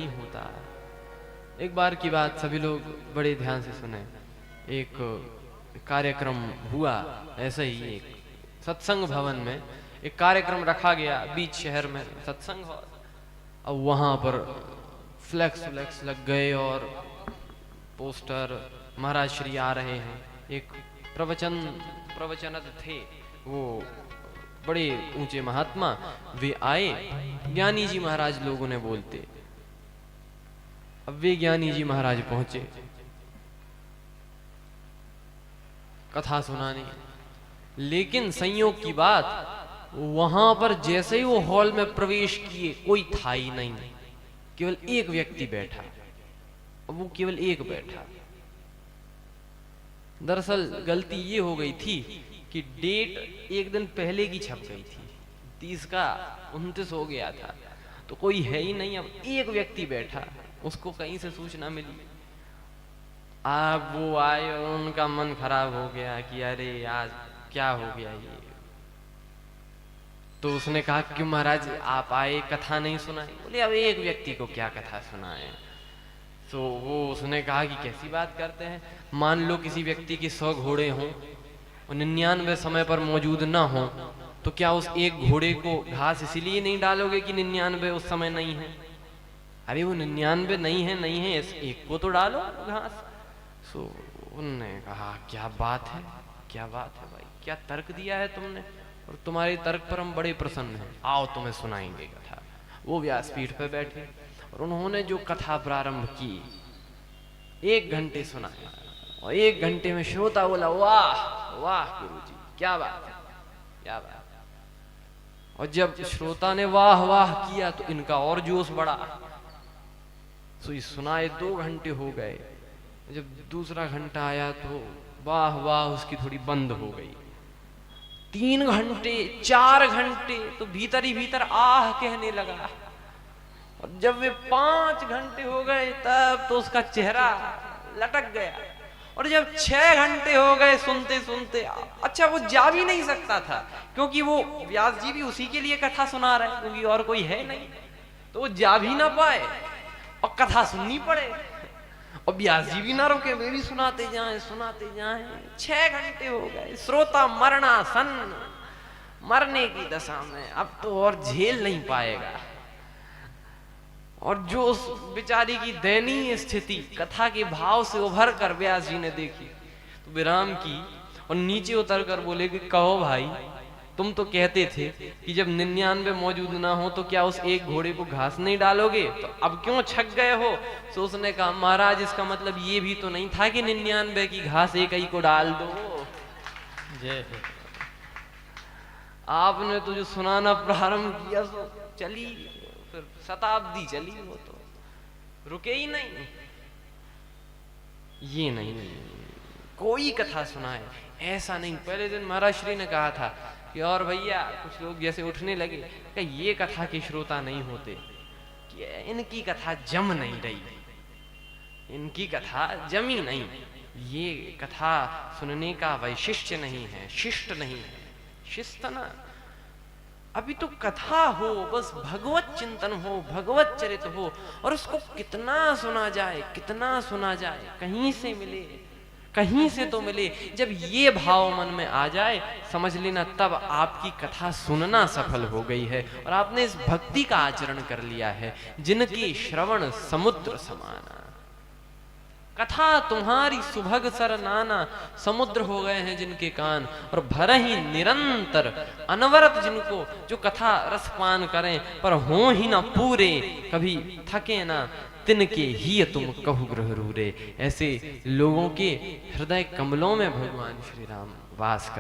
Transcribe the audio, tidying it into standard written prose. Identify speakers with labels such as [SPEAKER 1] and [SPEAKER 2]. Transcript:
[SPEAKER 1] नहीं होता। एक बार की बात, सभी लोग बड़े ध्यान से सुने। एक कार्यक्रम हुआ, ऐसे ही एक सत्संग भवन में एक कार्यक्रम रखा गया, बीच शहर में सत्संग हॉल। अब वहां पर फ्लैक्स लग गए और पोस्टर, महाराज श्री आ रहे हैं। एक प्रवचनद थे, वो बड़े ऊंचे महात्मा, वे आए। ज्ञानी जी महाराज लोगों ने बोलते। अब वे ज्ञानी जी महाराज पहुंचे कथा सुनाने, लेकिन संयोग की बात, वहां पर जैसे ही वो हॉल में प्रवेश किए कोई था ही नहीं, केवल एक व्यक्ति बैठा। अब वो केवल एक बैठा। दरअसल गलती ये हो गई थी कि डेट एक दिन पहले की छप गई थी, 30 का 29 हो गया था, तो कोई है ही नहीं। अब एक व्यक्ति बैठा, उसको कहीं से सूचना मिली। अब वो आए और उनका मन खराब हो गया कि अरे आज क्या हो गया ये। तो उसने कहा कि महाराज आप आए, कथा नहीं सुनाई। बोले अब एक व्यक्ति को क्या कथा सुनाए। तो वो उसने कहा कि कैसी बात करते हैं, मान लो किसी व्यक्ति के 100 घोड़े हों और 99 समय पर मौजूद ना हो, तो क्या उस एक घोड़े को घास इसीलिए नहीं डालोगे कि 99 उस समय नहीं है? अरे वो 99 नहीं है, इस एक को तो डालो घास। सो उनने कहा क्या बात है भाई, क्या तर्क दिया है तुमने, और तुम्हारे तर्क पर हम बड़े प्रसन्न हैं, आओ तुम्हें सुनाएंगे कथा। वो व्यासपीठ पर बैठे और उन्होंने जो कथा प्रारंभ की, 1 घंटे सुनाया। और 1 घंटे में श्रोता बोला वाह वाह गुरुजी, क्या बात है, क्या बात है। और जब श्रोता ने वाह वाह किया तो इनका और जोश बढ़ा। सो सुनाए 2 घंटे हो गए। जब दूसरा घंटा आया तो वाह वाह उसकी थोड़ी बंद हो गई। 3 घंटे, 4 घंटे, तो भीतर ही भीतर आह कहने लगा। और जब वे 5 घंटे हो गए तब तो उसका चेहरा लटक गया। और जब 6 घंटे हो गए सुनते सुनते, अच्छा वो जा भी नहीं सकता था, क्योंकि वो व्यास जी भी उसी के लिए कथा सुना रहे, क्योंकि और कोई है नहीं, तो वो जा भी ना पाए और कथा सुननी पड़े। और व्यास जी भी ना रुके, वे भी सुनाते जाएं 6 घंटे हो गए। श्रोता मरणासन, मरने की दशा में, अब तो और झेल नहीं पाएगा। और जो उस बेचारी की दयनीय स्थिति कथा के भाव से उभर कर व्यास जी ने देखी, तो विराम की और नीचे उतर कर बोले कि कहो भाई, तुम तो कहते थे कि जब 99 मौजूद ना हो तो क्या उस एक घोड़े को घास नहीं डालोगे, तो अब क्यों छक गए हो? तो उसने कहा महाराज इसका मतलब ये भी तो नहीं था कि 99 की घास एक ही को डाल दो। जय आपने तो जो सुनाना प्रारंभ किया सो चली, फिर शताब्दी चली, वो तो रुके ही नहीं। ये नहीं, कोई कथा सुनाए ऐसा नहीं। पहले दिन महाराज श्री ने कहा था कि और भैया कुछ लोग जैसे उठने लगे कि ये कथा के श्रोता नहीं होते, कि इनकी कथा जम नहीं रही, इनकी कथा जमी नहीं, ये कथा सुनने का वैशिष्ट्य नहीं है, शिष्ट नहीं है। शिष्ट ना, अभी तो कथा हो, बस भगवत चिंतन हो, भगवत चरित हो, और उसको कितना सुना जाए, कहीं से मिले, कहीं से तो मिले। जब ये भाव मन में आ जाए, समझ लेना तब आपकी कथा सुनना सफल हो गई है और आपने इस भक्ति का आचरण कर लिया है जिनकी श्रवण समुद्र समाना। कथा तुम्हारी सुभग सर नाना, समुद्र हो गए हैं जिनके कान, और भर ही निरंतर अनवरत जिनको जो कथा रसपान करें, पर हो ही ना पूरे, कभी थके ना, तिनके ही तुम कहु ग्रह रूरे। ऐसे लोगों के हृदय कमलों में भगवान श्री राम वास कर